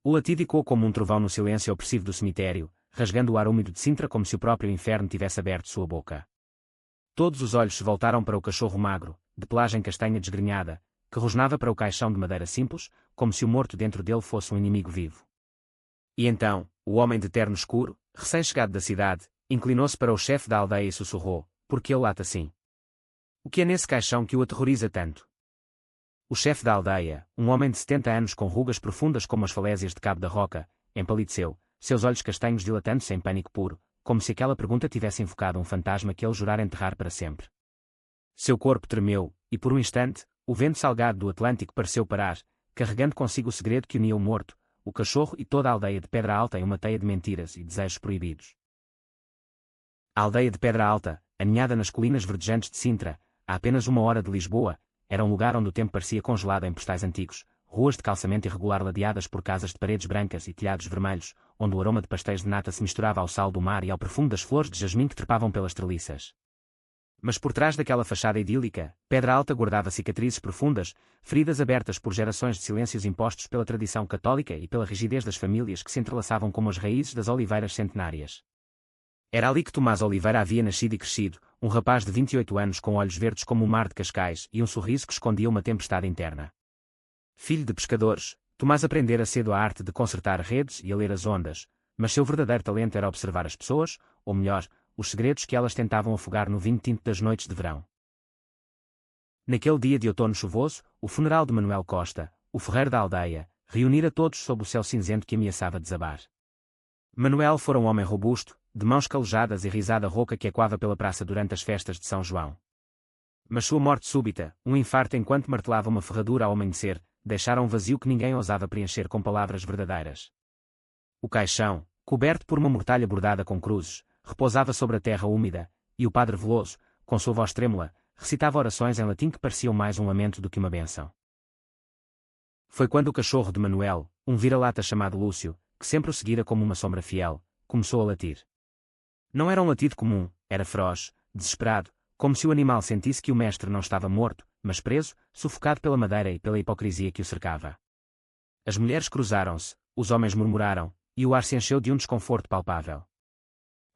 O latido ecoou como um trovão no silêncio opressivo do cemitério, rasgando o ar úmido de Sintra como se o próprio inferno tivesse aberto sua boca. Todos os olhos se voltaram para o cachorro magro, de pelagem castanha desgrenhada, que rosnava para o caixão de madeira simples, como se o morto dentro dele fosse um inimigo vivo. E então, o homem de terno escuro, recém-chegado da cidade, inclinou-se para o chefe da aldeia e sussurrou: "Por que ele late assim? O que é nesse caixão que o aterroriza tanto?" O chefe da aldeia, um homem de 70 anos com rugas profundas como as falésias de Cabo da Roca, empalideceu, seus olhos castanhos dilatando-se em pânico puro, como se aquela pergunta tivesse invocado um fantasma que ele jurara enterrar para sempre. Seu corpo tremeu, e por um instante, o vento salgado do Atlântico pareceu parar, carregando consigo o segredo que unia o morto, o cachorro e toda a aldeia de Pedra Alta em uma teia de mentiras e desejos proibidos. A aldeia de Pedra Alta, aninhada nas colinas verdejantes de Sintra, a apenas 1 hora de Lisboa, era um lugar onde o tempo parecia congelado em postais antigos, ruas de calçamento irregular ladeadas por casas de paredes brancas e telhados vermelhos, onde o aroma de pastéis de nata se misturava ao sal do mar e ao perfume das flores de jasmim que trepavam pelas treliças. Mas por trás daquela fachada idílica, Pedra Alta guardava cicatrizes profundas, feridas abertas por gerações de silêncios impostos pela tradição católica e pela rigidez das famílias que se entrelaçavam como as raízes das oliveiras centenárias. Era ali que Tomás Oliveira havia nascido e crescido, um rapaz de 28 anos com olhos verdes como o mar de Cascais e um sorriso que escondia uma tempestade interna. Filho de pescadores, Tomás aprendera cedo a arte de consertar redes e a ler as ondas, mas seu verdadeiro talento era observar as pessoas, ou melhor, os segredos que elas tentavam afogar no vinho tinto das noites de verão. Naquele dia de outono chuvoso, o funeral de Manuel Costa, o ferreiro da aldeia, reunira todos sob o céu cinzento que ameaçava desabar. Manuel fora um homem robusto, de mãos calejadas e risada rouca que ecoava pela praça durante as festas de São João. Mas sua morte súbita, um infarto enquanto martelava uma ferradura ao amanhecer, deixara um vazio que ninguém ousava preencher com palavras verdadeiras. O caixão, coberto por uma mortalha bordada com cruzes, repousava sobre a terra úmida, e o padre Veloso, com sua voz trêmula, recitava orações em latim que pareciam mais um lamento do que uma bênção. Foi quando o cachorro de Manuel, um vira-lata chamado Lúcio, que sempre o seguira como uma sombra fiel, começou a latir. Não era um latido comum, era feroz, desesperado, como se o animal sentisse que o mestre não estava morto, mas preso, sufocado pela madeira e pela hipocrisia que o cercava. As mulheres cruzaram-se, os homens murmuraram, e o ar se encheu de um desconforto palpável.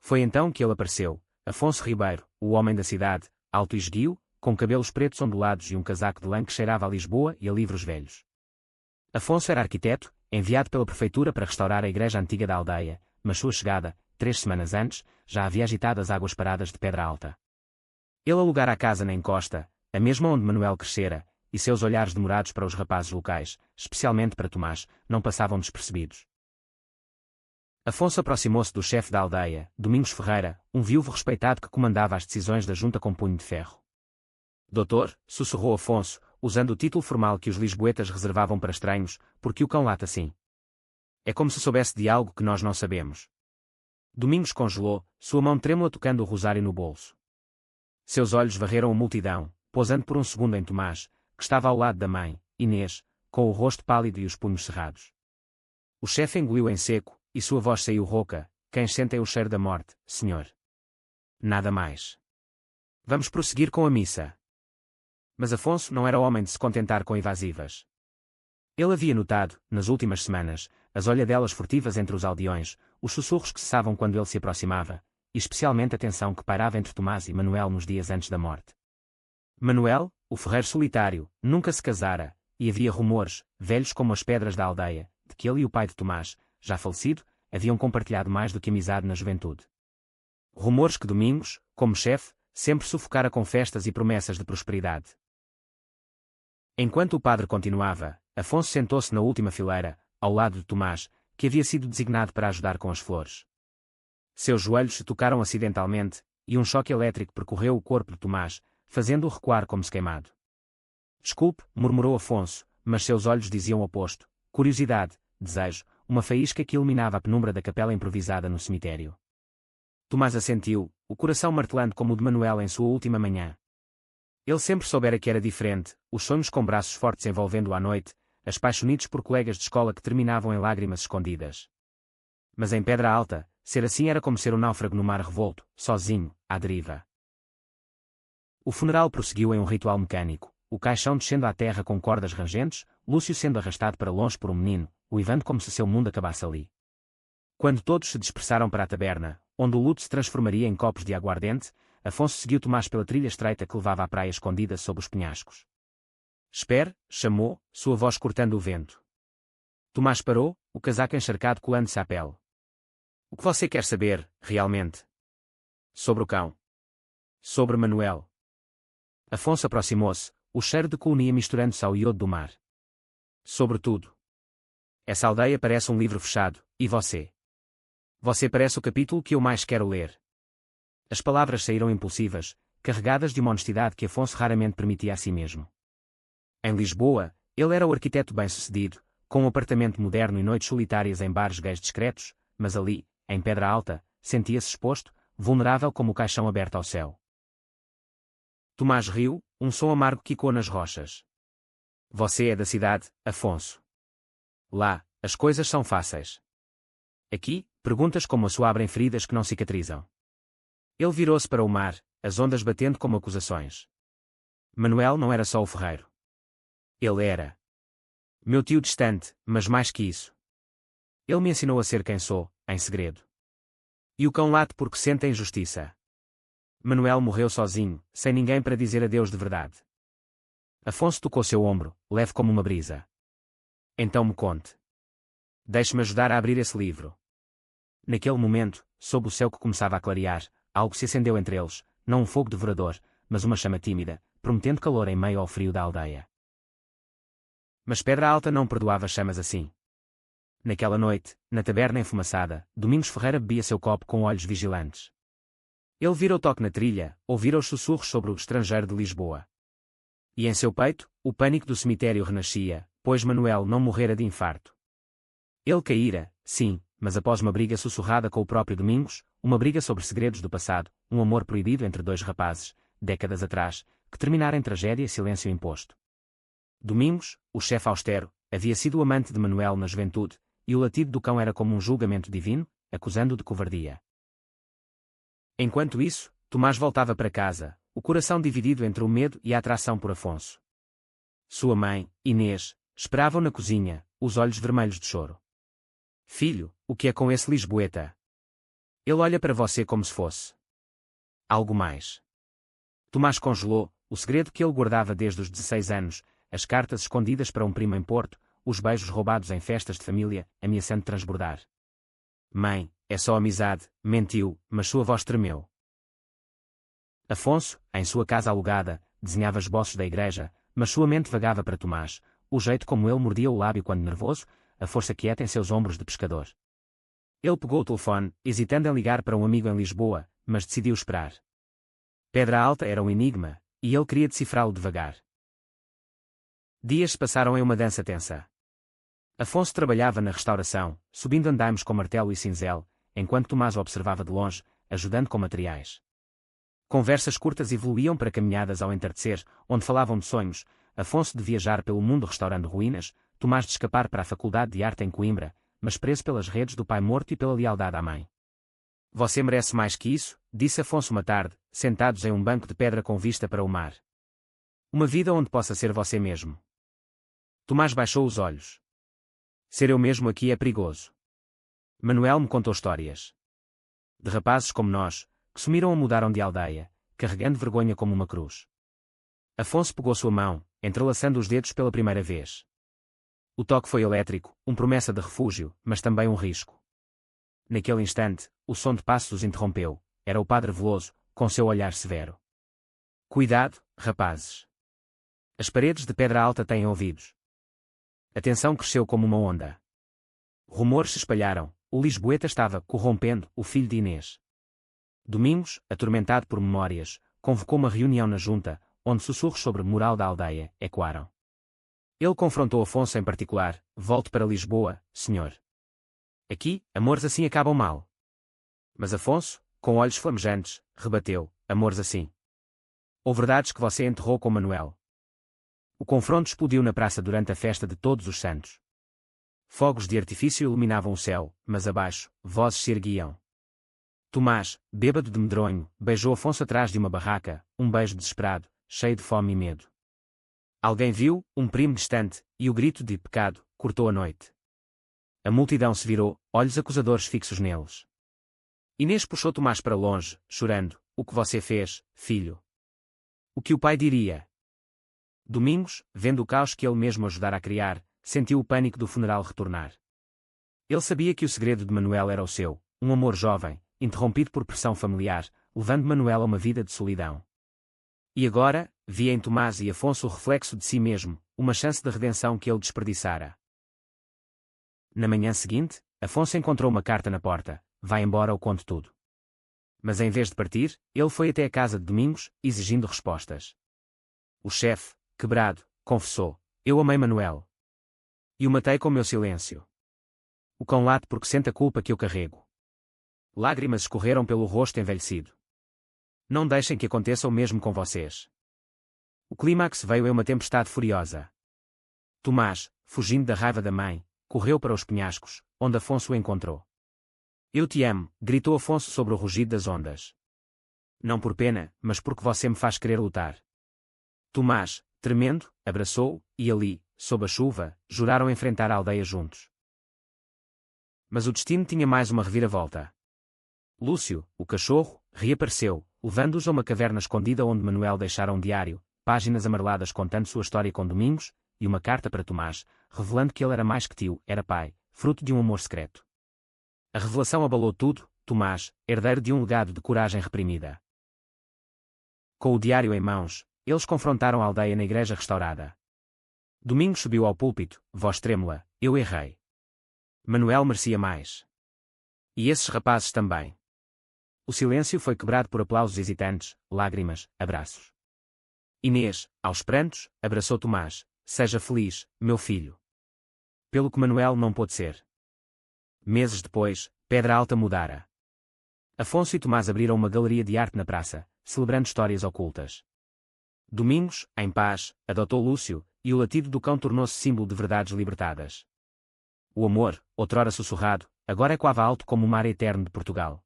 Foi então que ele apareceu, Afonso Ribeiro, o homem da cidade, alto e esguio, com cabelos pretos ondulados e um casaco de lã que cheirava a Lisboa e a livros velhos. Afonso era arquiteto, enviado pela prefeitura para restaurar a igreja antiga da aldeia, mas sua chegada, 3 semanas antes, já havia agitado as águas paradas de Pedra Alta. Ele alugara a casa na encosta, a mesma onde Manuel crescera, e seus olhares demorados para os rapazes locais, especialmente para Tomás, não passavam despercebidos. Afonso aproximou-se do chefe da aldeia, Domingos Ferreira, um viúvo respeitado que comandava as decisões da junta com punho de ferro. "Doutor", sussurrou Afonso, usando o título formal que os lisboetas reservavam para estranhos, "porque o cão late assim? É como se soubesse de algo que nós não sabemos." Domingos congelou, sua mão trêmula tocando o rosário no bolso. Seus olhos varreram a multidão, pousando por um segundo em Tomás, que estava ao lado da mãe, Inês, com o rosto pálido e os punhos cerrados. O chefe engoliu em seco, e sua voz saiu rouca: "Cães sentem o cheiro da morte, senhor. Nada mais. Vamos prosseguir com a missa." Mas Afonso não era homem de se contentar com evasivas. Ele havia notado, nas últimas semanas, as olhadelas furtivas entre os aldeões, os sussurros que cessavam quando ele se aproximava, e especialmente a tensão que pairava entre Tomás e Manuel nos dias antes da morte. Manuel, o ferreiro solitário, nunca se casara, e havia rumores, velhos como as pedras da aldeia, de que ele e o pai de Tomás, já falecido, haviam compartilhado mais do que amizade na juventude. Rumores que Domingos, como chefe, sempre sufocara com festas e promessas de prosperidade. Enquanto o padre continuava, Afonso sentou-se na última fileira, ao lado de Tomás, que havia sido designado para ajudar com as flores. Seus joelhos se tocaram acidentalmente, e um choque elétrico percorreu o corpo de Tomás, fazendo-o recuar como se queimado. "Desculpe", murmurou Afonso, mas seus olhos diziam o oposto: curiosidade, desejo, uma faísca que iluminava a penumbra da capela improvisada no cemitério. Tomás assentiu, o coração martelando como o de Manuel em sua última manhã. Ele sempre soubera que era diferente, os sonhos com braços fortes envolvendo-o à noite, as paixonites por colegas de escola que terminavam em lágrimas escondidas. Mas em Pedra Alta, ser assim era como ser um náufrago no mar revolto, sozinho, à deriva. O funeral prosseguiu em um ritual mecânico, o caixão descendo à terra com cordas rangentes, Lúcio sendo arrastado para longe por um menino, uivando como se seu mundo acabasse ali. Quando todos se dispersaram para a taberna, onde o luto se transformaria em copos de aguardente, Afonso seguiu Tomás pela trilha estreita que levava à praia escondida sob os penhascos. Espere, chamou, sua voz cortando o vento. Tomás parou, o casaco encharcado colando-se à pele. O que você quer saber, realmente? Sobre o cão. Sobre Manuel. Afonso aproximou-se, o cheiro de colonia misturando-se ao iodo do mar. Sobretudo. Essa aldeia parece um livro fechado, e você? Você parece o capítulo que eu mais quero ler. As palavras saíram impulsivas, carregadas de uma honestidade que Afonso raramente permitia a si mesmo. Em Lisboa, ele era o arquiteto bem-sucedido, com um apartamento moderno e noites solitárias em bares gays discretos, mas ali, em Pedra Alta, sentia-se exposto, vulnerável como o caixão aberto ao céu. Tomás riu, um som amargo quicou nas rochas. Você é da cidade, Afonso. Lá, as coisas são fáceis. Aqui, perguntas como a sua abrem feridas que não cicatrizam. Ele virou-se para o mar, as ondas batendo como acusações. Manuel não era só o ferreiro. Ele era meu tio distante, mas mais que isso. Ele me ensinou a ser quem sou, em segredo. E o cão late porque sente a injustiça. Manuel morreu sozinho, sem ninguém para dizer adeus de verdade. Afonso tocou seu ombro, leve como uma brisa. Então me conte. Deixe-me ajudar a abrir esse livro. Naquele momento, sob o céu que começava a clarear, algo se acendeu entre eles, não um fogo devorador, mas uma chama tímida, prometendo calor em meio ao frio da aldeia. Mas Pedra Alta não perdoava chamas assim. Naquela noite, na taberna enfumaçada, Domingos Ferreira bebia seu copo com olhos vigilantes. Ele vira o toque na trilha, ouvira os sussurros sobre o estrangeiro de Lisboa. E em seu peito, o pânico do cemitério renascia, pois Manuel não morrera de infarto. Ele caíra, sim, mas após uma briga sussurrada com o próprio Domingos, uma briga sobre segredos do passado, um amor proibido entre dois rapazes, décadas atrás, que terminara em tragédia e silêncio imposto. Domingos, o chefe austero, havia sido o amante de Manuel na juventude, e o latido do cão era como um julgamento divino, acusando-o de covardia. Enquanto isso, Tomás voltava para casa, o coração dividido entre o medo e a atração por Afonso. Sua mãe, Inês, esperava-o na cozinha, os olhos vermelhos de choro. Filho, o que é com esse lisboeta? Ele olha para você como se fosse algo mais. Tomás congelou, o segredo que ele guardava desde os 16 anos, as cartas escondidas para um primo em Porto, os beijos roubados em festas de família, ameaçando transbordar. Mãe, é só amizade, mentiu, mas sua voz tremeu. Afonso, em sua casa alugada, desenhava esboços da igreja, mas sua mente vagava para Tomás, o jeito como ele mordia o lábio quando nervoso, a força quieta em seus ombros de pescador. Ele pegou o telefone, hesitando em ligar para um amigo em Lisboa, mas decidiu esperar. Pedra Alta era um enigma, e ele queria decifrá-lo devagar. Dias se passaram em uma dança tensa. Afonso trabalhava na restauração, subindo andaimes com martelo e cinzel, enquanto Tomás o observava de longe, ajudando com materiais. Conversas curtas evoluíam para caminhadas ao entardecer, onde falavam de sonhos, Afonso de viajar pelo mundo restaurando ruínas, Tomás de escapar para a Faculdade de Arte em Coimbra, mas preso pelas redes do pai morto e pela lealdade à mãe. Você merece mais que isso, disse Afonso uma tarde, sentados em um banco de pedra com vista para o mar. Uma vida onde possa ser você mesmo. Tomás baixou os olhos. Ser eu mesmo aqui é perigoso. Manuel me contou histórias de rapazes como nós, que sumiram ou mudaram de aldeia, carregando vergonha como uma cruz. Afonso pegou sua mão, entrelaçando os dedos pela primeira vez. O toque foi elétrico, uma promessa de refúgio, mas também um risco. Naquele instante, o som de passos os interrompeu. Era o padre Veloso, com seu olhar severo. Cuidado, rapazes. As paredes de Pedra Alta têm ouvidos. A tensão cresceu como uma onda. Rumores se espalharam, o lisboeta estava corrompendo o filho de Inês. Domingos, atormentado por memórias, convocou uma reunião na junta, onde sussurros sobre moral da aldeia ecoaram. Ele confrontou Afonso em particular: volte para Lisboa, senhor. Aqui, amores assim acabam mal. Mas Afonso, com olhos flamejantes, rebateu: amores assim. Ou verdades que você enterrou com Manuel. O confronto explodiu na praça durante a festa de Todos os Santos. Fogos de artifício iluminavam o céu, mas abaixo, vozes se erguiam. Tomás, bêbado de medronho, beijou Afonso atrás de uma barraca, um beijo desesperado, cheio de fome e medo. Alguém viu, um primo distante, e o grito de pecado cortou a noite. A multidão se virou, olhos acusadores fixos neles. Inês puxou Tomás para longe, chorando. O que você fez, filho? O que o pai diria? Domingos, vendo o caos que ele mesmo ajudara a criar, sentiu o pânico do funeral retornar. Ele sabia que o segredo de Manuel era o seu, um amor jovem, interrompido por pressão familiar, levando Manuel a uma vida de solidão. E agora, via em Tomás e Afonso o reflexo de si mesmo, uma chance de redenção que ele desperdiçara. Na manhã seguinte, Afonso encontrou uma carta na porta. Vai embora ou conto tudo. Mas em vez de partir, ele foi até a casa de Domingos, exigindo respostas. O chefe, quebrado, confessou: eu amei Manuel. E o matei com meu silêncio. O cão late porque sente a culpa que eu carrego. Lágrimas escorreram pelo rosto envelhecido. Não deixem que aconteça o mesmo com vocês. O clímax veio em uma tempestade furiosa. Tomás, fugindo da raiva da mãe, correu para os penhascos, onde Afonso o encontrou. Eu te amo, gritou Afonso sobre o rugido das ondas. Não por pena, mas porque você me faz querer lutar. Tomás, tremendo, abraçou-o, e ali, sob a chuva, juraram enfrentar a aldeia juntos. Mas o destino tinha mais uma reviravolta. Lúcio, o cachorro, reapareceu, levando-os a uma caverna escondida onde Manuel deixara um diário, páginas amareladas contando sua história com Domingos, e uma carta para Tomás, revelando que ele era mais que tio, era pai, fruto de um amor secreto. A revelação abalou tudo. Tomás, herdeiro de um legado de coragem reprimida. Com o diário em mãos, eles confrontaram a aldeia na igreja restaurada. Domingos subiu ao púlpito, voz trêmula: eu errei. Manuel merecia mais. E esses rapazes também. O silêncio foi quebrado por aplausos hesitantes, lágrimas, abraços. Inês, aos prantos, abraçou Tomás: seja feliz, meu filho. Pelo que Manuel não pôde ser. Meses depois, Pedra Alta mudara. Afonso e Tomás abriram uma galeria de arte na praça, celebrando histórias ocultas. Domingos, em paz, adotou Lúcio, e o latido do cão tornou-se símbolo de verdades libertadas. O amor, outrora sussurrado, agora ecoava alto como o mar eterno de Portugal.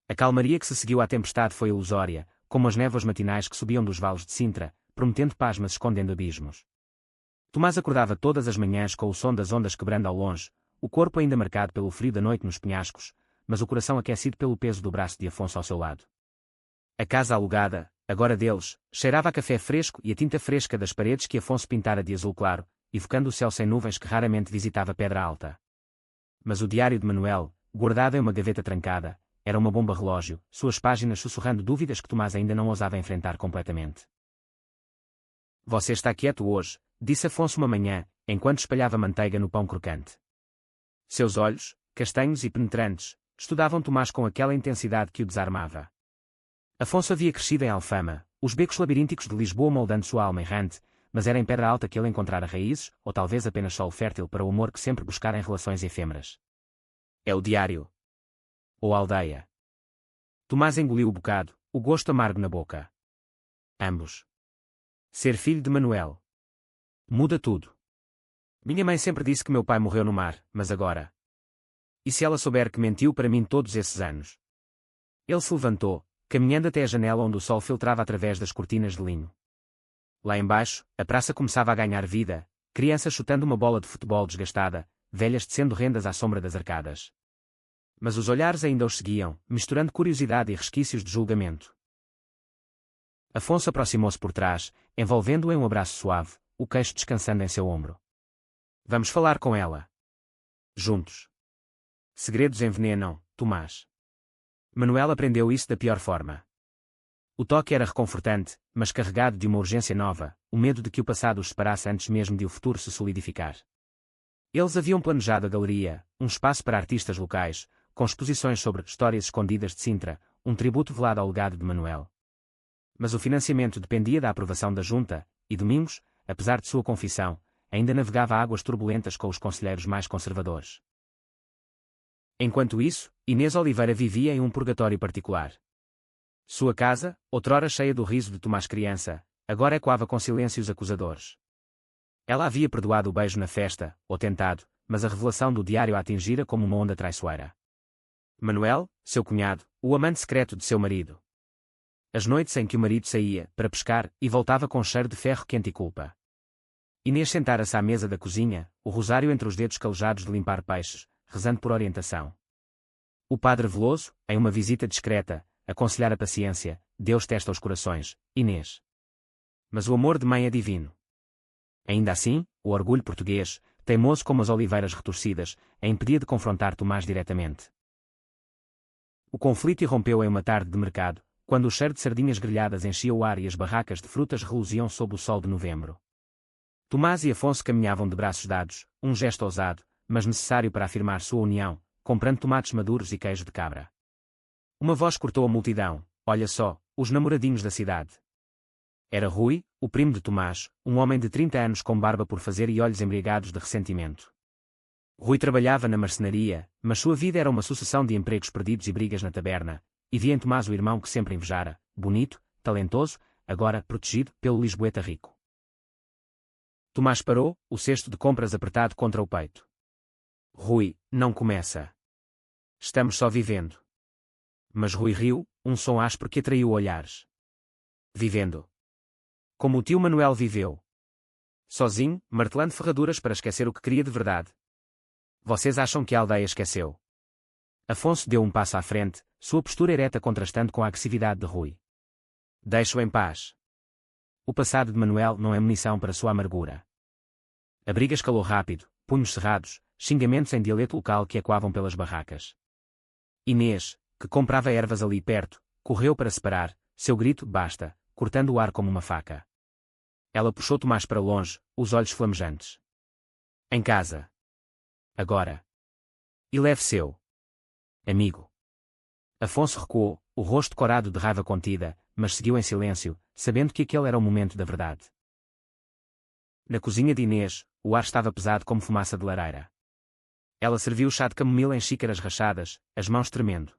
A calmaria que se seguiu à tempestade foi ilusória, como as névoas matinais que subiam dos vales de Sintra, prometendo paz mas escondendo abismos. Tomás acordava todas as manhãs com o som das ondas quebrando ao longe, o corpo ainda marcado pelo frio da noite nos penhascos, mas o coração aquecido pelo peso do braço de Afonso ao seu lado. A casa alugada, agora deles, cheirava a café fresco e a tinta fresca das paredes que Afonso pintara de azul claro, evocando o céu sem nuvens que raramente visitava Pedra Alta. Mas o diário de Manuel, guardado em uma gaveta trancada, era uma bomba relógio, suas páginas sussurrando dúvidas que Tomás ainda não ousava enfrentar completamente. Você está quieto hoje, disse Afonso uma manhã, enquanto espalhava manteiga no pão crocante. Seus olhos, castanhos e penetrantes, estudavam Tomás com aquela intensidade que o desarmava. Afonso havia crescido em Alfama, os becos labirínticos de Lisboa moldando sua alma errante, mas era em Pedra Alta que ele encontrara raízes, ou talvez apenas solo fértil para o amor que sempre buscara em relações efêmeras. É o diário. Ou a aldeia. Tomás engoliu o bocado, o gosto amargo na boca. Ambos. Ser filho de Manuel. Muda tudo. Minha mãe sempre disse que meu pai morreu no mar, mas agora... E se ela souber que mentiu para mim todos esses anos? Ele se levantou, caminhando até a janela onde o sol filtrava através das cortinas de linho. Lá embaixo, a praça começava a ganhar vida, crianças chutando uma bola de futebol desgastada, velhas tecendo rendas à sombra das arcadas. Mas os olhares ainda os seguiam, misturando curiosidade e resquícios de julgamento. Afonso aproximou-se por trás, envolvendo-o em um abraço suave, o queixo descansando em seu ombro. Vamos falar com ela. Juntos. Segredos envenenam, Tomás. Manuel aprendeu isso da pior forma. O toque era reconfortante, mas carregado de uma urgência nova, o medo de que o passado os separasse antes mesmo de o futuro se solidificar. Eles haviam planejado a galeria, um espaço para artistas locais, com exposições sobre histórias escondidas de Sintra, um tributo velado ao legado de Manuel. Mas o financiamento dependia da aprovação da junta, e Domingos, apesar de sua confissão, ainda navegava águas turbulentas com os conselheiros mais conservadores. Enquanto isso, Inês Oliveira vivia em um purgatório particular. Sua casa, outrora cheia do riso de Tomás criança, agora ecoava com silêncios acusadores. Ela havia perdoado o beijo na festa, ou tentado, mas a revelação do diário a atingira como uma onda traiçoeira. Manuel, seu cunhado, o amante secreto de seu marido. As noites em que o marido saía, para pescar, e voltava com cheiro de ferro quente e culpa. Inês sentara-se à mesa da cozinha, o rosário entre os dedos calejados de limpar peixes, rezando por orientação. O padre Veloso, em uma visita discreta, aconselhara a paciência. Deus testa os corações, Inês. Mas o amor de mãe é divino. Ainda assim, o orgulho português, teimoso como as oliveiras retorcidas, a impedia de confrontar Tomás diretamente. O conflito irrompeu em uma tarde de mercado, quando o cheiro de sardinhas grelhadas enchia o ar e as barracas de frutas reluziam sob o sol de novembro. Tomás e Afonso caminhavam de braços dados, um gesto ousado, mas necessário para afirmar sua união, comprando tomates maduros e queijo de cabra. Uma voz cortou a multidão: olha só, os namoradinhos da cidade. Era Rui, o primo de Tomás, um homem de 30 anos com barba por fazer e olhos embriagados de ressentimento. Rui trabalhava na marcenaria, mas sua vida era uma sucessão de empregos perdidos e brigas na taberna, e via em Tomás o irmão que sempre invejara, bonito, talentoso, agora protegido pelo lisboeta rico. Tomás parou, o cesto de compras apertado contra o peito. Rui, não começa. Estamos só vivendo. Mas Rui riu, um som áspero que atraiu olhares. Vivendo. Como o tio Manuel viveu. Sozinho, martelando ferraduras para esquecer o que queria de verdade. Vocês acham que a aldeia esqueceu? Afonso deu um passo à frente, sua postura ereta contrastando com a agressividade de Rui. Deixe-o em paz. O passado de Manuel não é munição para sua amargura. A briga escalou rápido, punhos cerrados, xingamentos em dialeto local que ecoavam pelas barracas. Inês, que comprava ervas ali perto, correu para separar, seu grito basta, cortando o ar como uma faca. Ela puxou Tomás para longe, os olhos flamejantes. Em casa. Agora. E leve seu amigo. Afonso recuou, o rosto corado de raiva contida, mas seguiu em silêncio, sabendo que aquele era o momento da verdade. Na cozinha de Inês, o ar estava pesado como fumaça de lareira. Ela serviu chá de camomila em xícaras rachadas, as mãos tremendo.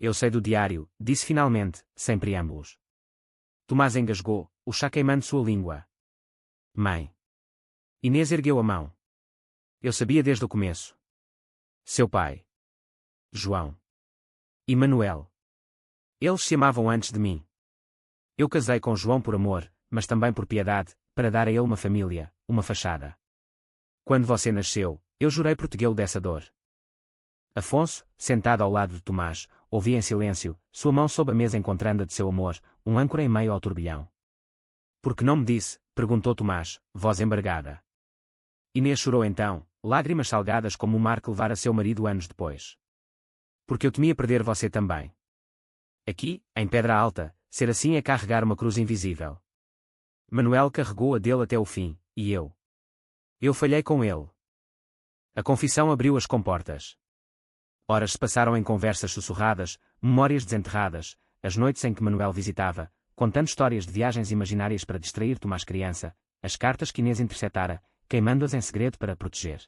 Eu sei do diário, disse finalmente, sem preâmbulos. Tomás engasgou, o chá queimando sua língua. Mãe. Inês ergueu a mão. Eu sabia desde o começo. Seu pai. João. E Manuel. Eles se amavam antes de mim. Eu casei com João por amor, mas também por piedade, para dar a ele uma família, uma fachada. Quando você nasceu, eu jurei protegê-lo dessa dor. Afonso, sentado ao lado de Tomás, ouvia em silêncio, sua mão sob a mesa encontrando a de seu amor, um âncora em meio ao turbilhão. Por que não me disse? Perguntou Tomás, voz embargada. Inês chorou então, lágrimas salgadas como o mar que levara seu marido anos depois. Porque eu temia perder você também. Aqui, em Pedra Alta, ser assim é carregar uma cruz invisível. Manuel carregou a dele até o fim, e eu. Eu falhei com ele. A confissão abriu as comportas. Horas se passaram em conversas sussurradas, memórias desenterradas, as noites em que Manuel visitava, contando histórias de viagens imaginárias para distrair Tomás criança, as cartas que Inês interceptara, queimando-as em segredo para a proteger.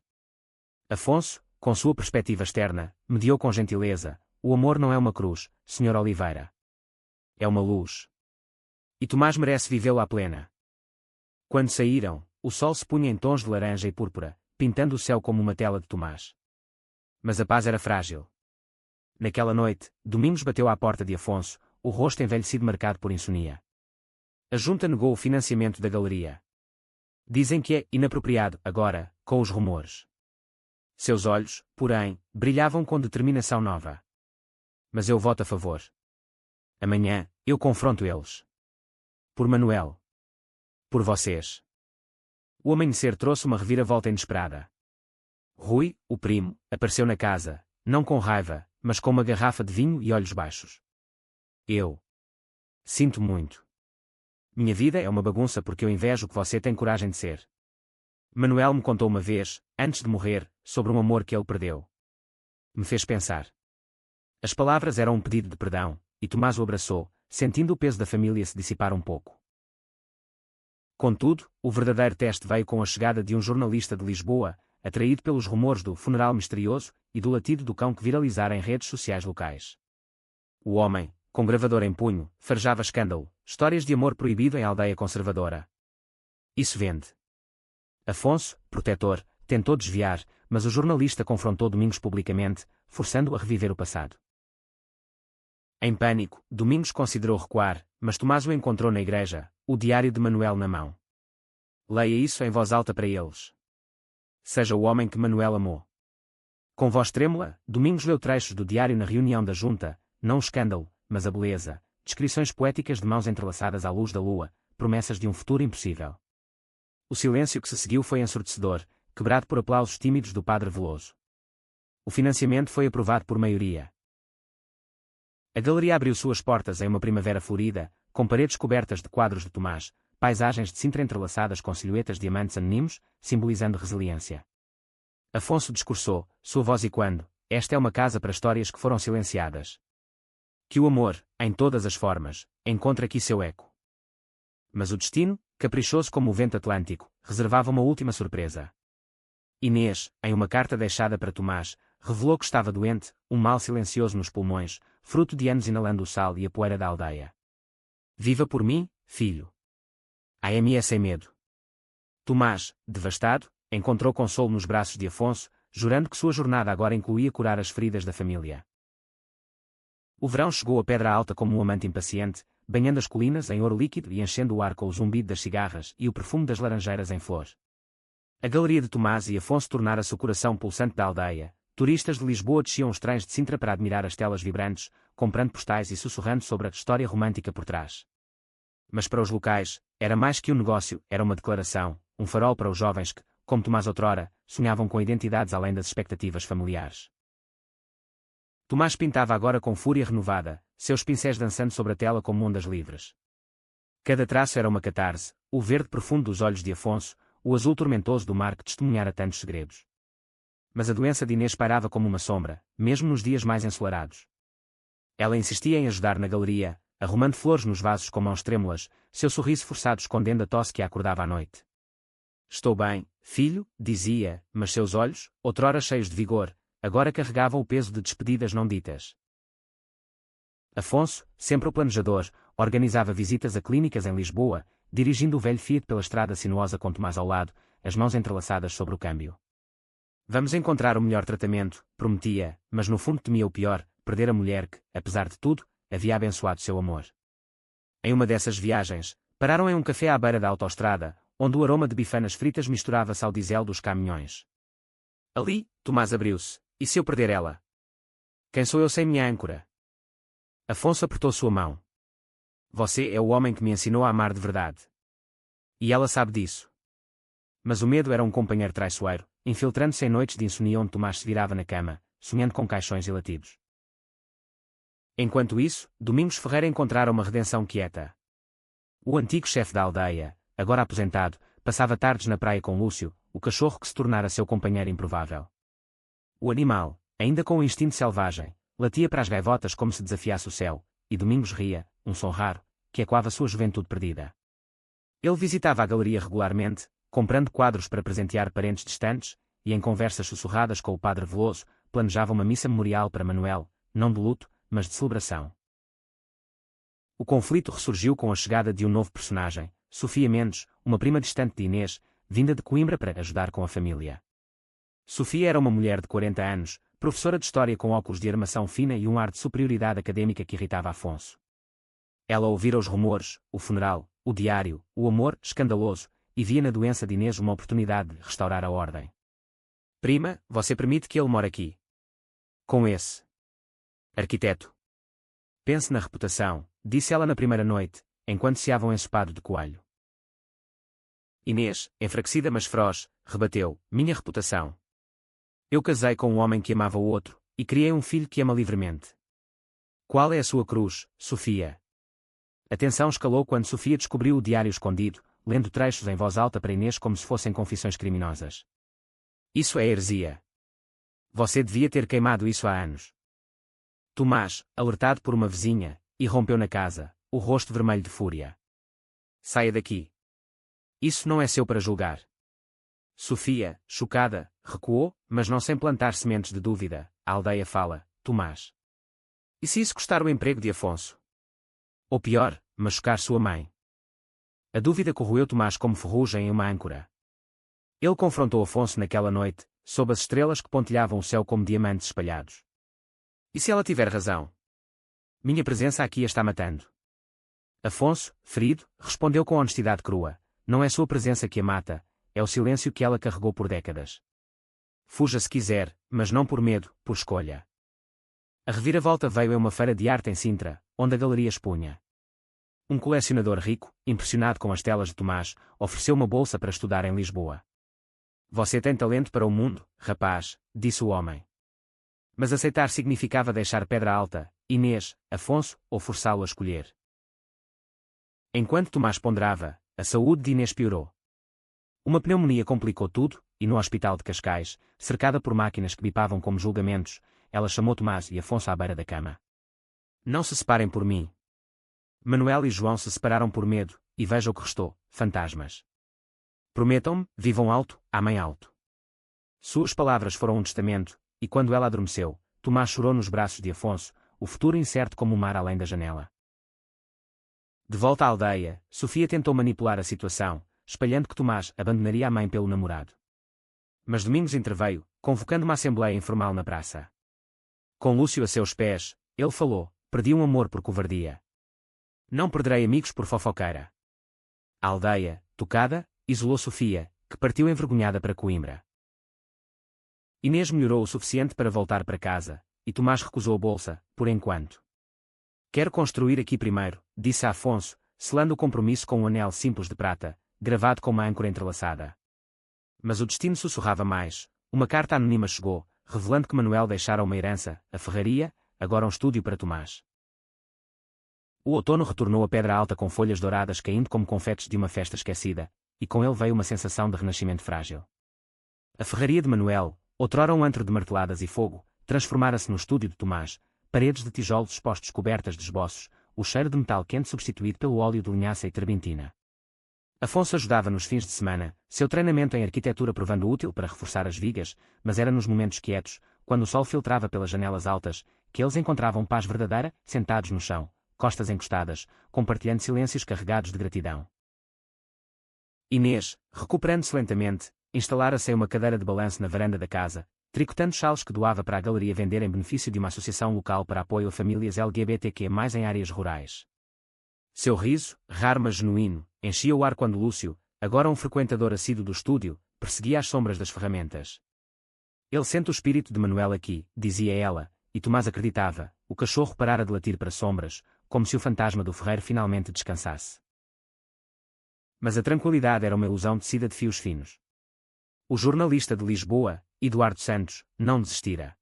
Afonso, com sua perspectiva externa, mediou com gentileza: o amor não é uma cruz, Sr. Oliveira. É uma luz. E Tomás merece vivê-lo à plena. Quando saíram, o sol se punha em tons de laranja e púrpura, pintando o céu como uma tela de Tomás. Mas a paz era frágil. Naquela noite, Domingos bateu à porta de Afonso, o rosto envelhecido marcado por insonia. A junta negou o financiamento da galeria. Dizem que é inapropriado, agora, com os rumores. Seus olhos, porém, brilhavam com determinação nova. Mas eu voto a favor. Amanhã, eu confronto eles. Por Manuel. Por vocês. O amanhecer trouxe uma reviravolta inesperada. Rui, o primo, apareceu na casa, não com raiva, mas com uma garrafa de vinho e olhos baixos. Eu. Sinto muito. Minha vida é uma bagunça porque eu invejo o que você tem coragem de ser. Manuel me contou uma vez, antes de morrer, sobre um amor que ele perdeu. Me fez pensar. As palavras eram um pedido de perdão, e Tomás o abraçou, sentindo o peso da família se dissipar um pouco. Contudo, o verdadeiro teste veio com a chegada de um jornalista de Lisboa, atraído pelos rumores do funeral misterioso e do latido do cão que viralizara em redes sociais locais. O homem, com gravador em punho, farejava escândalo, histórias de amor proibido em aldeia conservadora. Isso vende. Afonso, protetor, tentou desviar, mas o jornalista confrontou Domingos publicamente, forçando-o a reviver o passado. Em pânico, Domingos considerou recuar, mas Tomás o encontrou na igreja, o diário de Manuel na mão. Leia isso em voz alta para eles. Seja o homem que Manuel amou. Com voz trêmula, Domingos leu trechos do diário na reunião da junta, não o escândalo, mas a beleza, descrições poéticas de mãos entrelaçadas à luz da lua, promessas de um futuro impossível. O silêncio que se seguiu foi ensurdecedor, quebrado por aplausos tímidos do padre Veloso. O financiamento foi aprovado por maioria. A galeria abriu suas portas em uma primavera florida, com paredes cobertas de quadros de Tomás, paisagens de Sintra entrelaçadas com silhuetas de diamantes anónimos, simbolizando resiliência. Afonso discursou, sua voz ecoando: esta é uma casa para histórias que foram silenciadas. Que o amor, em todas as formas, encontra aqui seu eco. Mas o destino, caprichoso como o vento atlântico, reservava uma última surpresa. Inês, em uma carta deixada para Tomás, revelou que estava doente, um mal silencioso nos pulmões, fruto de anos inalando o sal e a poeira da aldeia. Viva por mim, filho. AME sem medo. Tomás, devastado, encontrou consolo nos braços de Afonso, jurando que sua jornada agora incluía curar as feridas da família. O verão chegou a Pedra Alta como um amante impaciente, banhando as colinas em ouro líquido e enchendo o ar com o zumbido das cigarras e o perfume das laranjeiras em flor. A galeria de Tomás e Afonso tornara-se o coração pulsante da aldeia. Turistas de Lisboa desciam os trens de Sintra para admirar as telas vibrantes, comprando postais e sussurrando sobre a história romântica por trás. Mas para os locais, era mais que um negócio, era uma declaração, um farol para os jovens que, como Tomás outrora, sonhavam com identidades além das expectativas familiares. Tomás pintava agora com fúria renovada, seus pincéis dançando sobre a tela como ondas livres. Cada traço era uma catarse, o verde profundo dos olhos de Afonso, o azul tormentoso do mar que testemunhara tantos segredos. Mas a doença de Inês pairava como uma sombra, mesmo nos dias mais ensolarados. Ela insistia em ajudar na galeria, arrumando flores nos vasos com mãos trêmulas, seu sorriso forçado escondendo a tosse que a acordava à noite. Estou bem, filho, dizia, mas seus olhos, outrora cheios de vigor, agora carregavam o peso de despedidas não ditas. Afonso, sempre o planejador, organizava visitas a clínicas em Lisboa, dirigindo o velho Fiat pela estrada sinuosa com Tomás ao lado, as mãos entrelaçadas sobre o câmbio. Vamos encontrar o melhor tratamento, prometia, mas no fundo temia o pior, perder a mulher que, apesar de tudo, havia abençoado seu amor. Em uma dessas viagens, pararam em um café à beira da autoestrada, onde o aroma de bifanas fritas misturava-se ao diesel dos caminhões. Ali, Tomás abriu-se. E se eu perder ela? Quem sou eu sem minha âncora? Afonso apertou sua mão. Você é o homem que me ensinou a amar de verdade. E ela sabe disso. Mas o medo era um companheiro traiçoeiro, infiltrando-se em noites de insônia onde Tomás se virava na cama, sonhando com caixões e latidos. Enquanto isso, Domingos Ferreira encontrara uma redenção quieta. O antigo chefe da aldeia, agora aposentado, passava tardes na praia com Lúcio, o cachorro que se tornara seu companheiro improvável. O animal, ainda com o instinto selvagem, latia para as gaivotas como se desafiasse o céu, e Domingos ria, um som raro, que ecoava sua juventude perdida. Ele visitava a galeria regularmente, comprando quadros para presentear parentes distantes, e em conversas sussurradas com o padre Veloso, planejava uma missa memorial para Manuel, não de luto, mas de celebração. O conflito ressurgiu com a chegada de um novo personagem, Sofia Mendes, uma prima distante de Inês, vinda de Coimbra para ajudar com a família. Sofia era uma mulher de 40 anos, professora de história com óculos de armação fina e um ar de superioridade académica que irritava Afonso. Ela ouvira os rumores, o funeral, o diário, o amor escandaloso, e via na doença de Inês uma oportunidade de restaurar a ordem. Prima, você permite que ele more aqui? Com esse arquiteto. Pense na reputação, disse ela na primeira noite, enquanto ceavam um ensopado de coalho. Inês, enfraquecida mas feroz, rebateu: minha reputação. Eu casei com um homem que amava o outro, e criei um filho que ama livremente. Qual é a sua cruz, Sofia? A tensão escalou quando Sofia descobriu o diário escondido, lendo trechos em voz alta para Inês como se fossem confissões criminosas. Isso é heresia. Você devia ter queimado isso há anos. Tomás, alertado por uma vizinha, irrompeu na casa, o rosto vermelho de fúria. Saia daqui. Isso não é seu para julgar. Sofia, chocada, recuou, mas não sem plantar sementes de dúvida. A aldeia fala: Tomás. E se isso custar o emprego de Afonso? Ou pior, machucar sua mãe? A dúvida corroeu Tomás como ferrugem em uma âncora. Ele confrontou Afonso naquela noite, sob as estrelas que pontilhavam o céu como diamantes espalhados. E se ela tiver razão? Minha presença aqui a está matando. Afonso, ferido, respondeu com honestidade crua: Não é sua presença que a mata, é o silêncio que ela carregou por décadas. Fuja se quiser, mas não por medo, por escolha. A reviravolta veio em uma feira de arte em Sintra, onde a galeria expunha. Um colecionador rico, impressionado com as telas de Tomás, ofereceu uma bolsa para estudar em Lisboa. Você tem talento para o mundo, rapaz, disse o homem. Mas aceitar significava deixar Pedra Alta, Inês, Afonso, ou forçá-lo a escolher. Enquanto Tomás ponderava, a saúde de Inês piorou. Uma pneumonia complicou tudo, e no hospital de Cascais, cercada por máquinas que bipavam como julgamentos, ela chamou Tomás e Afonso à beira da cama. Não se separem por mim. Manuel e João se separaram por medo, e veja o que restou, fantasmas. Prometam-me, vivam alto, amem alto. Suas palavras foram um testamento, e quando ela adormeceu, Tomás chorou nos braços de Afonso, o futuro incerto como o mar além da janela. De volta à aldeia, Sofia tentou manipular a situação, espalhando que Tomás abandonaria a mãe pelo namorado. Mas Domingos interveio, convocando uma assembleia informal na praça. Com Lúcio a seus pés, ele falou: perdi um amor por covardia. Não perderei amigos por fofoqueira. A aldeia, tocada, isolou Sofia, que partiu envergonhada para Coimbra. Inês melhorou o suficiente para voltar para casa, e Tomás recusou a bolsa, por enquanto. Quero construir aqui primeiro, disse a Afonso, selando o compromisso com um anel simples de prata, gravado com uma âncora entrelaçada. Mas o destino sussurrava mais. Uma carta anônima chegou, revelando que Manuel deixara uma herança, a ferraria, agora um estúdio para Tomás. O outono retornou a Pedra Alta com folhas douradas caindo como confetes de uma festa esquecida, e com ele veio uma sensação de renascimento frágil. A ferraria de Manuel, outrora um antro de marteladas e fogo, transformara-se no estúdio de Tomás, paredes de tijolos expostos cobertas de esboços, o cheiro de metal quente substituído pelo óleo de linhaça e terbentina. Afonso ajudava nos fins de semana, seu treinamento em arquitetura provando útil para reforçar as vigas, mas era nos momentos quietos, quando o sol filtrava pelas janelas altas, que eles encontravam paz verdadeira, sentados no chão, costas encostadas, compartilhando silêncios carregados de gratidão. Inês, recuperando-se lentamente, instalara-se em uma cadeira de balanço na varanda da casa, tricotando chales que doava para a galeria vender em benefício de uma associação local para apoio a famílias LGBTQ+, em áreas rurais. Seu riso, raro mas genuíno, enchia o ar quando Lúcio, agora um frequentador assíduo do estúdio, perseguia as sombras das ferramentas. Ele sente o espírito de Manuel aqui, dizia ela, e Tomás acreditava, o cachorro parara de latir para sombras, como se o fantasma do ferreiro finalmente descansasse. Mas a tranquilidade era uma ilusão tecida de fios finos. O jornalista de Lisboa, Eduardo Santos, não desistira.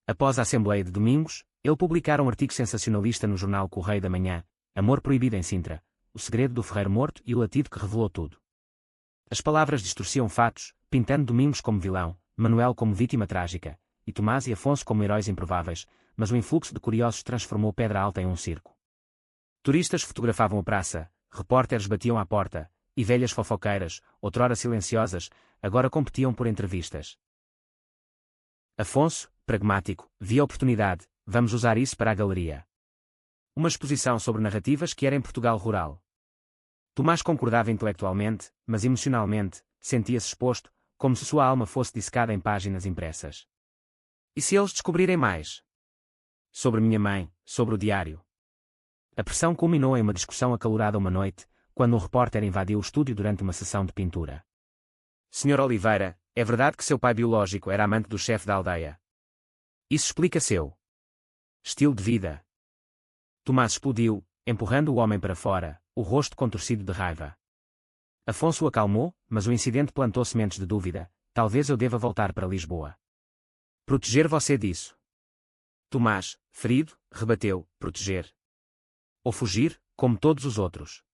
Após a Assembleia de Domingos, ele publicara um artigo sensacionalista no jornal Correio da Manhã, Amor proibido em Sintra, o segredo do ferreiro morto e o latido que revelou tudo. As palavras distorciam fatos, pintando Domingos como vilão, Manuel como vítima trágica, e Tomás e Afonso como heróis improváveis, mas o influxo de curiosos transformou Pedra Alta em um circo. Turistas fotografavam a praça, repórteres batiam à porta, e velhas fofoqueiras, outrora silenciosas, agora competiam por entrevistas. Afonso, pragmático, via oportunidade: vamos usar isso para a galeria. Uma exposição sobre narrativas que era em Portugal rural. Tomás concordava intelectualmente, mas emocionalmente, sentia-se exposto, como se sua alma fosse dissecada em páginas impressas. E se eles descobrirem mais? Sobre minha mãe, sobre o diário. A pressão culminou em uma discussão acalorada uma noite, quando um repórter invadiu o estúdio durante uma sessão de pintura. Sr. Oliveira, é verdade que seu pai biológico era amante do chefe da aldeia? Isso explica seu estilo de vida. Tomás explodiu, empurrando o homem para fora, o rosto contorcido de raiva. Afonso o acalmou, mas o incidente plantou sementes de dúvida: talvez eu deva voltar para Lisboa. Proteger você disso? Tomás, ferido, rebateu: proteger. Ou fugir, como todos os outros.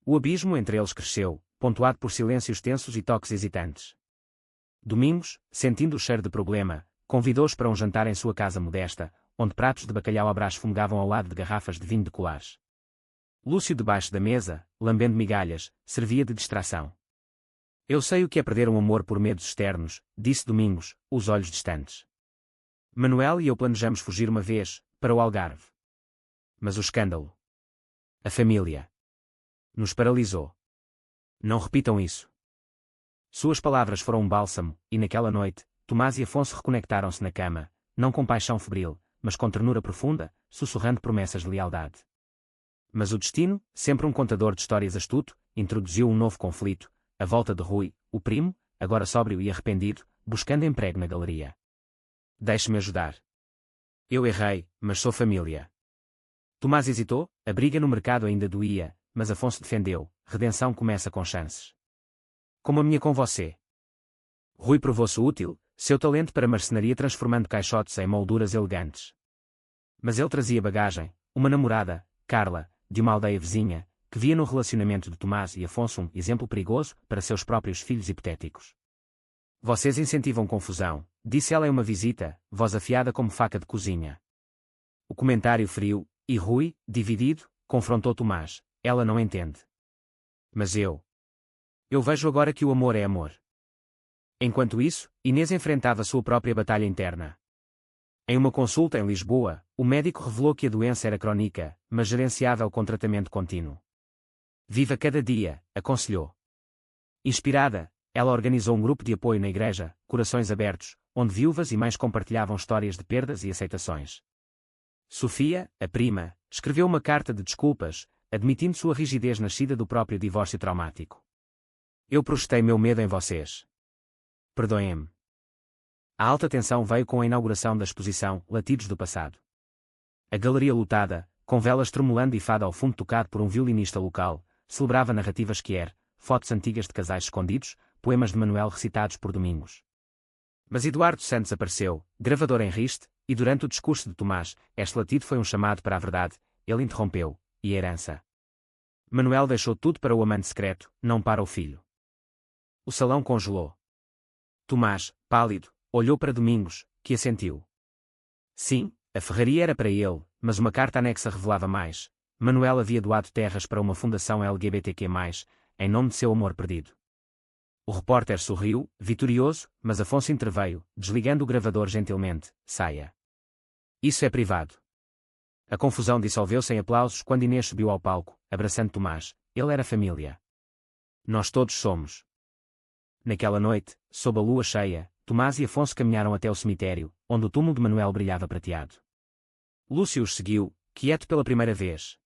O abismo entre eles cresceu, pontuado por silêncios tensos e toques hesitantes. Domingos, sentindo o cheiro de problema, convidou-os para um jantar em sua casa modesta, onde pratos de bacalhau à brás fumegavam ao lado de garrafas de vinho de colares. Lúcio, debaixo da mesa, lambendo migalhas, servia de distração. Eu sei o que é perder um amor por medos externos, disse Domingos, os olhos distantes. Manuel e eu planejamos fugir uma vez, para o Algarve. Mas o escândalo. A família. Nos paralisou. Não repitam isso. Suas palavras foram um bálsamo, e naquela noite, Tomás e Afonso reconectaram-se na cama, não com paixão febril, mas com ternura profunda, sussurrando promessas de lealdade. Mas o destino, sempre um contador de histórias astuto, introduziu um novo conflito, a volta de Rui, o primo, agora sóbrio e arrependido, buscando emprego na galeria. Deixe-me ajudar. Eu errei, mas sou família. Tomás hesitou, a briga no mercado ainda doía, mas Afonso defendeu, redenção começa com chances. Como a minha com você. Rui provou-se útil, seu talento para marcenaria transformando caixotes em molduras elegantes. Mas ele trazia bagagem, uma namorada, Carla, de uma aldeia vizinha, que via no relacionamento de Tomás e Afonso um exemplo perigoso para seus próprios filhos hipotéticos. Vocês incentivam confusão, disse ela em uma visita, voz afiada como faca de cozinha. O comentário feriu, e Rui, dividido, confrontou Tomás. Ela não entende. Mas eu vejo agora que o amor é amor. Enquanto isso, Inês enfrentava sua própria batalha interna. Em uma consulta em Lisboa, o médico revelou que a doença era crônica, mas gerenciável com tratamento contínuo. Viva cada dia, aconselhou. Inspirada, ela organizou um grupo de apoio na igreja, Corações Abertos, onde viúvas e mães compartilhavam histórias de perdas e aceitações. Sofia, a prima, escreveu uma carta de desculpas, admitindo sua rigidez nascida do próprio divórcio traumático. Eu projetei meu medo em vocês. Perdoem-me. A alta tensão veio com a inauguração da exposição Latidos do Passado. A galeria lotada, com velas tremulando e fado ao fundo tocado por um violinista local, celebrava narrativas Kier, fotos antigas de casais escondidos, poemas de Manuel recitados por Domingos. Mas Eduardo Santos apareceu, gravador em riste, e durante o discurso de Tomás, este latido foi um chamado para a verdade, ele interrompeu, e a herança. Manuel deixou tudo para o amante secreto, não para o filho. O salão congelou. Tomás, pálido, olhou para Domingos, que assentiu. Sim, a ferraria era para ele, mas uma carta anexa revelava mais. Manuel havia doado terras para uma fundação LGBTQ+, em nome de seu amor perdido. O repórter sorriu, vitorioso, mas Afonso interveio, desligando o gravador gentilmente. Saia. Isso é privado. A confusão dissolveu-se em aplausos quando Inês subiu ao palco, abraçando Tomás. Ele era família. Nós todos somos. Naquela noite, sob a lua cheia, Tomás e Afonso caminharam até o cemitério, onde o túmulo de Manuel brilhava prateado. Lúcio os seguiu, quieto pela primeira vez.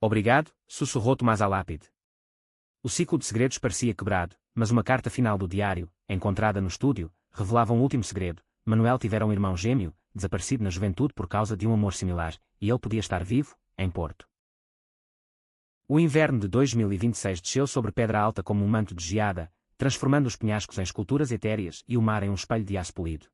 Obrigado, sussurrou Tomás à lápide. O ciclo de segredos parecia quebrado, mas uma carta final do diário, encontrada no estúdio, revelava um último segredo. Manuel tivera um irmão gêmeo, desaparecido na juventude por causa de um amor similar, e ele podia estar vivo, em Porto. O inverno de 2026 desceu sobre Pedra Alta como um manto de geada, transformando os penhascos em esculturas etéreas e o mar em um espelho de aço polido.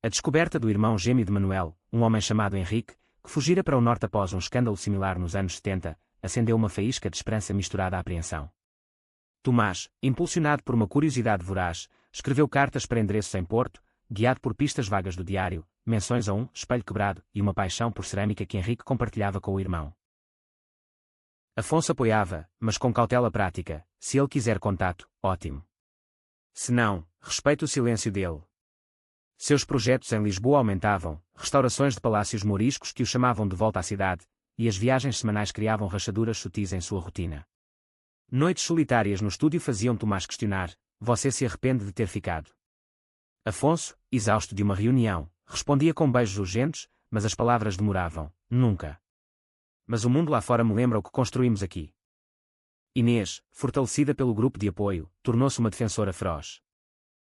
A descoberta do irmão gêmeo de Manuel, um homem chamado Henrique, que fugira para o norte após um escândalo similar nos anos 70, acendeu uma faísca de esperança misturada à apreensão. Tomás, impulsionado por uma curiosidade voraz, escreveu cartas para endereços em Porto, guiado por pistas vagas do diário, menções a um espelho quebrado e uma paixão por cerâmica que Henrique compartilhava com o irmão. Afonso apoiava, mas com cautela prática. Se ele quiser contato, ótimo. Se não, respeite o silêncio dele. Seus projetos em Lisboa aumentavam, restaurações de palácios mouriscos que o chamavam de volta à cidade, e as viagens semanais criavam rachaduras sutis em sua rotina. Noites solitárias no estúdio faziam Tomás questionar: você se arrepende de ter ficado? Afonso, exausto de uma reunião, respondia com beijos urgentes, mas as palavras demoravam. Nunca. Mas o mundo lá fora me lembra o que construímos aqui. Inês, fortalecida pelo grupo de apoio, tornou-se uma defensora feroz.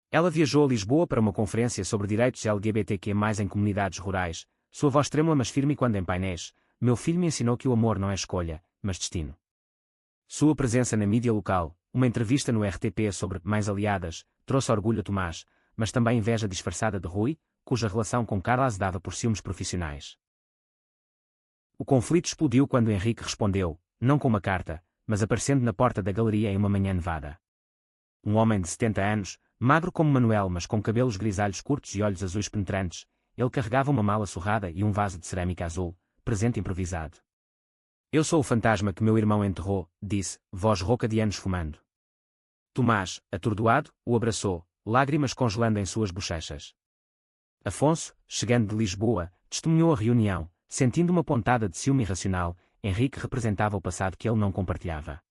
Ela viajou a Lisboa para uma conferência sobre direitos LGBTQ+, em comunidades rurais, sua voz trêmula mas firme quando em painéis: meu filho me ensinou que o amor não é escolha, mas destino. Sua presença na mídia local, uma entrevista no RTP sobre Mais Aliadas, trouxe orgulho a Tomás, mas também inveja disfarçada de Rui, cuja relação com Carla azedava por ciúmes profissionais. O conflito explodiu quando Henrique respondeu, não com uma carta, mas aparecendo na porta da galeria em uma manhã nevada. Um homem de 70 anos, magro como Manuel mas com cabelos grisalhos curtos e olhos azuis penetrantes, ele carregava uma mala surrada e um vaso de cerâmica azul, presente improvisado. Eu sou o fantasma que meu irmão enterrou, disse, voz rouca de anos fumando. Tomás, atordoado, o abraçou, lágrimas congelando em suas bochechas. Afonso, chegando de Lisboa, testemunhou a reunião, sentindo uma pontada de ciúme irracional. Henrique representava o passado que ele não compartilhava.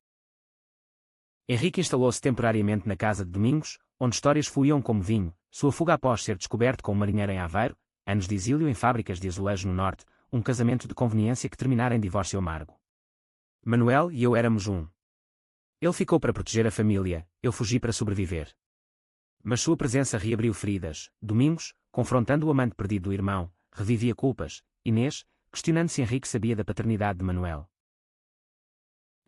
Henrique instalou-se temporariamente na casa de Domingos, onde histórias fluíam como vinho, sua fuga após ser descoberto com um marinheiro em Aveiro, anos de exílio em fábricas de azulejo no norte, um casamento de conveniência que terminara em divórcio amargo. Manuel e eu éramos um. Ele ficou para proteger a família, eu fugi para sobreviver. Mas sua presença reabriu feridas. Domingos, confrontando o amante perdido do irmão, revivia culpas. Inês, questionando se Henrique sabia da paternidade de Manuel.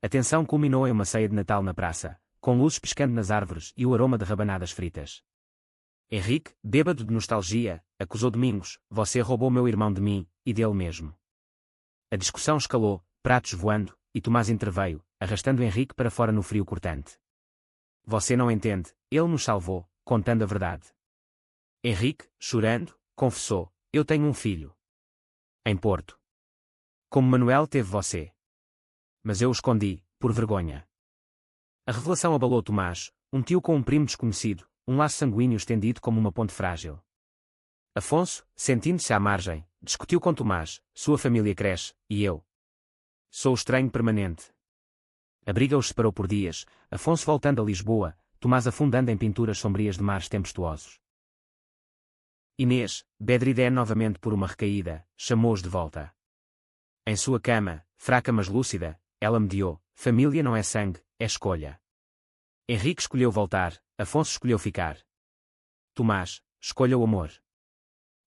A tensão culminou em uma ceia de Natal na praça, com luzes piscando nas árvores e o aroma de rabanadas fritas. Henrique, bêbado de nostalgia, acusou Domingos: você roubou meu irmão de mim, e dele mesmo. A discussão escalou, pratos voando, e Tomás interveio, arrastando Henrique para fora no frio cortante. Você não entende, ele nos salvou, contando a verdade. Henrique, chorando, confessou: eu tenho um filho. Em Porto. Como Manuel teve você. Mas eu o escondi, por vergonha. A revelação abalou Tomás, um tio com um primo desconhecido, um laço sanguíneo estendido como uma ponte frágil. Afonso, sentindo-se à margem, discutiu com Tomás: sua família cresce, e eu sou o estranho permanente. A briga os separou por dias, Afonso voltando a Lisboa, Tomás afundando em pinturas sombrias de mares tempestuosos. Inês, bedridé novamente por uma recaída, chamou-os de volta. Em sua cama, fraca mas lúcida, ela mediou: família não é sangue, é escolha. Henrique escolheu voltar, Afonso escolheu ficar. Tomás, escolha o amor.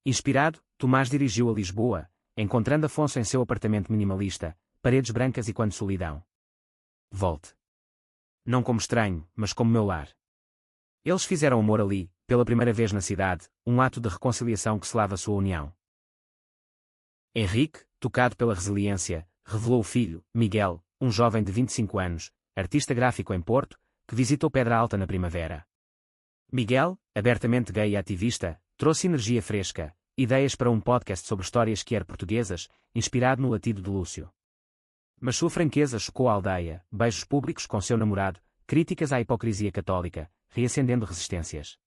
Inspirado, Tomás dirigiu a Lisboa, encontrando Afonso em seu apartamento minimalista, paredes brancas e quando solidão. Volte. Não como estranho, mas como meu lar. Eles fizeram amor ali, pela primeira vez na cidade, um ato de reconciliação que selava sua união. Henrique, tocado pela resiliência, revelou o filho, Miguel, um jovem de 25 anos, artista gráfico em Porto, que visitou Pedra Alta na primavera. Miguel, abertamente gay e ativista, trouxe energia fresca, ideias para um podcast sobre histórias queer portuguesas, inspirado no latido de Lúcio. Mas sua franqueza chocou a aldeia, beijos públicos com seu namorado, críticas à hipocrisia católica, reacendendo resistências.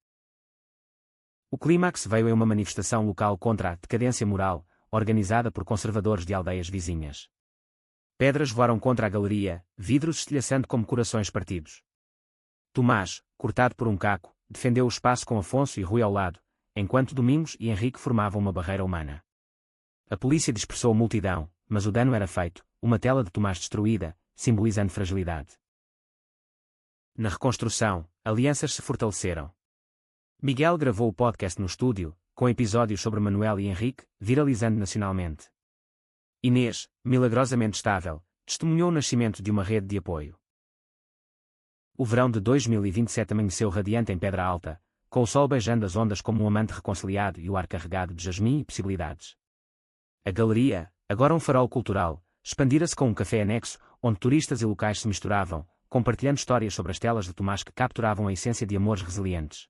O clímax veio em uma manifestação local contra a decadência moral, organizada por conservadores de aldeias vizinhas. Pedras voaram contra a galeria, vidros estilhaçando como corações partidos. Tomás, cortado por um caco, defendeu o espaço com Afonso e Rui ao lado, enquanto Domingos e Henrique formavam uma barreira humana. A polícia dispersou a multidão, mas o dano era feito, uma tela de Tomás destruída, simbolizando fragilidade. Na reconstrução, alianças se fortaleceram. Miguel gravou o podcast no estúdio, com episódios sobre Manuel e Henrique, viralizando nacionalmente. Inês, milagrosamente estável, testemunhou o nascimento de uma rede de apoio. O verão de 2027 amanheceu radiante em Pedra Alta, com o sol beijando as ondas como um amante reconciliado e o ar carregado de jasmim e possibilidades. A galeria, agora um farol cultural, expandira-se com um café anexo, onde turistas e locais se misturavam, compartilhando histórias sobre as telas de Tomás que capturavam a essência de amores resilientes.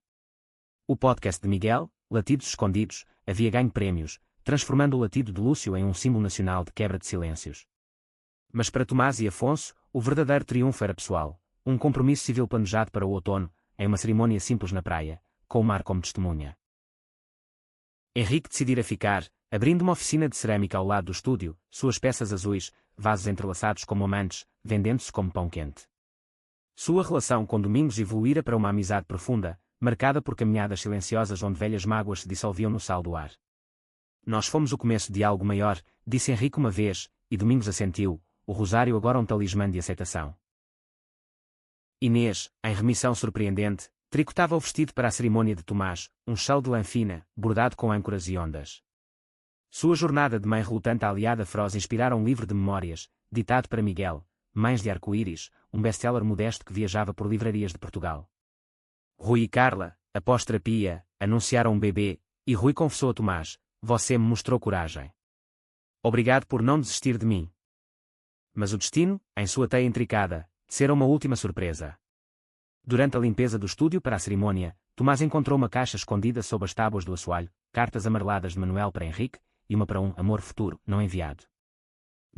O podcast de Miguel, Latidos Escondidos, havia ganho prémios, transformando o latido de Lúcio em um símbolo nacional de quebra de silêncios. Mas para Tomás e Afonso, o verdadeiro triunfo era pessoal, um compromisso civil planejado para o outono, em uma cerimônia simples na praia, com o mar como testemunha. Henrique decidira ficar, abrindo uma oficina de cerâmica ao lado do estúdio, suas peças azuis, vasos entrelaçados como amantes, vendendo-se como pão quente. Sua relação com Domingos evoluíra para uma amizade profunda, marcada por caminhadas silenciosas onde velhas mágoas se dissolviam no sal do ar. Nós fomos o começo de algo maior, disse Henrique uma vez, e Domingos assentiu, o rosário agora um talismã de aceitação. Inês, em remissão surpreendente, tricotava o vestido para a cerimônia de Tomás, um chal de lã fina, bordado com âncoras e ondas. Sua jornada de mãe relutante aliada feroz inspirara um livro de memórias, ditado para Miguel, Mães de Arco-Íris, um best-seller modesto que viajava por livrarias de Portugal. Rui e Carla, após terapia, anunciaram um bebê, e Rui confessou a Tomás: você me mostrou coragem. Obrigado por não desistir de mim. Mas o destino, em sua teia intricada, será uma última surpresa. Durante a limpeza do estúdio para a cerimônia, Tomás encontrou uma caixa escondida sob as tábuas do assoalho, cartas amareladas de Manuel para Henrique, e uma para um amor futuro, não enviado.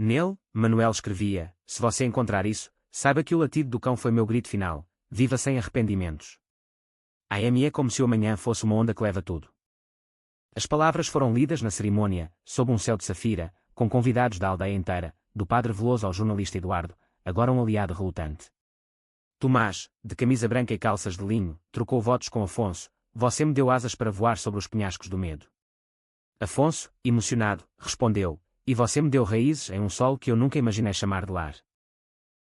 Nele, Manuel escrevia: se você encontrar isso, saiba que o latido do cão foi meu grito final, viva sem arrependimentos. AME é como se o amanhã fosse uma onda que leva tudo. As palavras foram lidas na cerimônia, sob um céu de safira, com convidados da aldeia inteira, do padre Veloso ao jornalista Eduardo, agora um aliado relutante. Tomás, de camisa branca e calças de linho, trocou votos com Afonso: você me deu asas para voar sobre os penhascos do medo. Afonso, emocionado, respondeu: e você me deu raízes em um solo que eu nunca imaginei chamar de lar.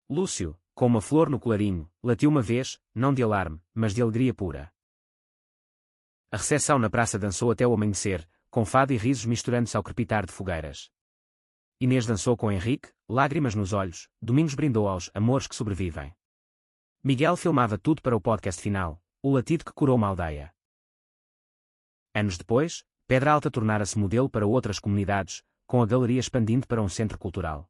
Lúcio, Com uma flor no colarinho, latiu uma vez, não de alarme, mas de alegria pura. A recepção na praça dançou até o amanhecer, com fado e risos misturando-se ao crepitar de fogueiras. Inês dançou com Henrique, lágrimas nos olhos. Domingos brindou aos amores que sobrevivem. Miguel filmava tudo para o podcast final, o latido que curou uma aldeia. Anos depois, Pedra Alta tornara-se modelo para outras comunidades, com a galeria expandindo para um centro cultural.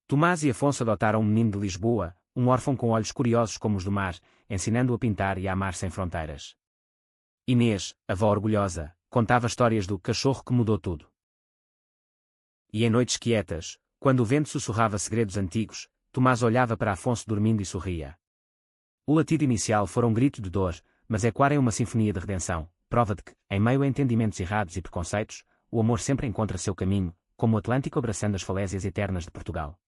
Tomás e Afonso adotaram um menino de Lisboa, um órfão com olhos curiosos como os do mar, ensinando-o a pintar e a amar sem fronteiras. Inês, avó orgulhosa, contava histórias do cachorro que mudou tudo. E em noites quietas, quando o vento sussurrava segredos antigos, Tomás olhava para Afonso dormindo e sorria. O latido inicial fora um grito de dor, mas ecoara em uma sinfonia de redenção, prova de que, em meio a entendimentos errados e preconceitos, o amor sempre encontra seu caminho, como o Atlântico abraçando as falésias eternas de Portugal.